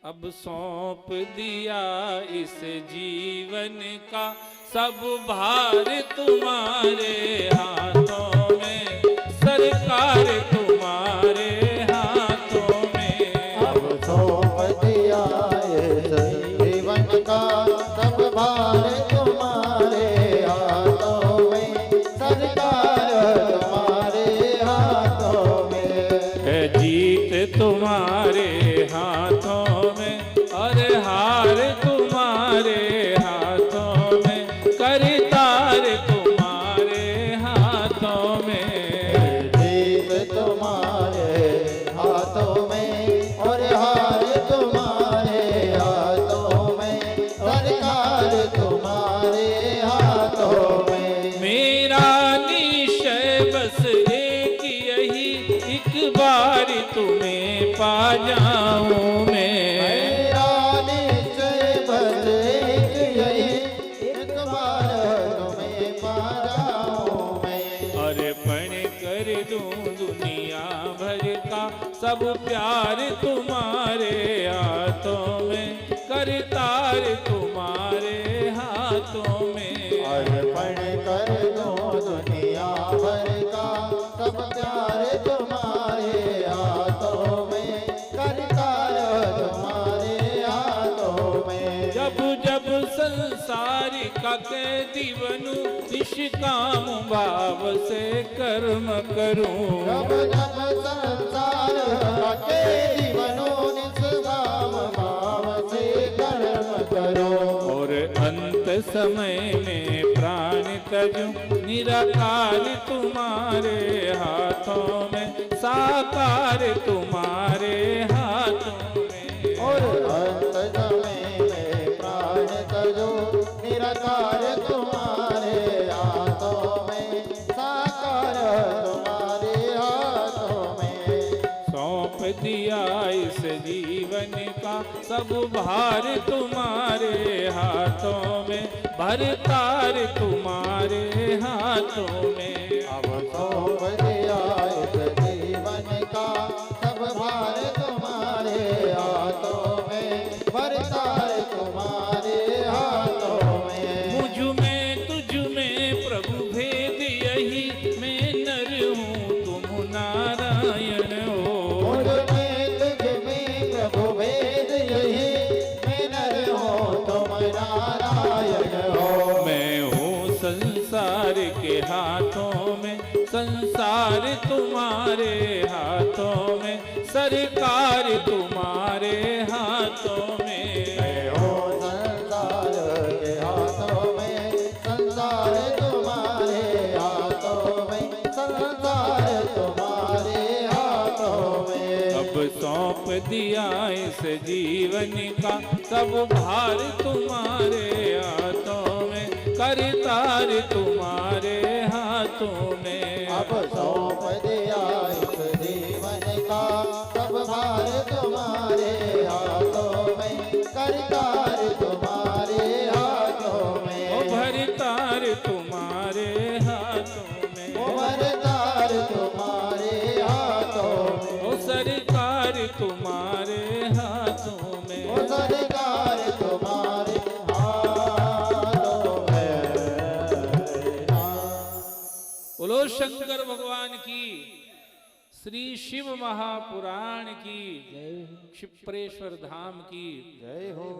अब सौंप दिया इस जीवन का सब भार तुम्हारे हाथों में, सरकार तुम्हारे हाथों में। अब सौंप दिया इस जीवन का सब भार तुम्हारे हाथों में, सरकार तुम्हारे हाथों में। है जीत तुम्हारे हाथों में और हार तुम्हारे हाथों में, करतार तुम्हारे हाथों में। जीत तुम्हारे हाथों में और हार तुम्हारे हाथों में, सरकार तुम्हारे हाथों में। मेरा निश्चय बस एक यही, एक बार तुम्हें पा जाऊं मैं। मेरा निश्चय बस एक यही, एक बार तुम्हें पा जाऊं मैं। अर्पण कर दूं दुनिया भर का सब प्यार तुम्हारे हाथों में, करतार तुम्हारे हाथों में। अर्पण कर दो दुनिया भर का सब प्यार तुम्हारे हाथों में, करतार तुम्हारे हाथों में। जब जब संसार का कैदी बनूं, निष्काम भाव से कर्म करूं। जब जब संसार का कैदी बनूं, निष्काम भाव से कर्म करो। और अंत समय में प्राण तजूं, निराकार तुम्हारे हाथों में, साकार तुम्हारे हाथों में। और अंत समय में प्राण तजो, निराकार तुम्हारे हाथों में, साकार तुम्हारे हाथों में। सौंप दिया इस जीवन का सब भार तुम्हारे हाथों में, भरतार तुम्हारे हाथों में। अब सौंप दिया इस जीवन का सब भार तुम्हारे हाथों में, भरतार तुम्हारे हाथों में। मुझ में तुझ में प्रभु भेद यही, मैं नर हूँ तुम नारायण हो। मुझ में तुझ में प्रभु भेद यही, मैं नर हूँ तुम नारायण हो। मैं हूँ संसार के हाथों में, संसार तुम्हारे हाथों में, सरकार तुम्हारे हाथों में। मैं हूँ संसार के हाथों में, संसार तुम्हारे हाथों में, संसार तुम्हारे हाथों में। अब सौंप दिया इस जीवन का सब भार तुम्हारे हाथों में, करतार तुम्हारे हाथों में। अब सौंप दिया इस जीवन का सब भार तुम्हारे हाथों में, करतार तुम्हारे हाथों में। ओ भरतार तुम्हारे हाथों में। ओ भरतार तुम्हारे हाथों में। ओ सरकार तुम्हारे हाथों में। ओ सरकार तुम्हारे हाथों में। बोलो शंकर भगवान की, श्री शिव महापुराण की, क्षिप्रेश्वर धाम की जय हो।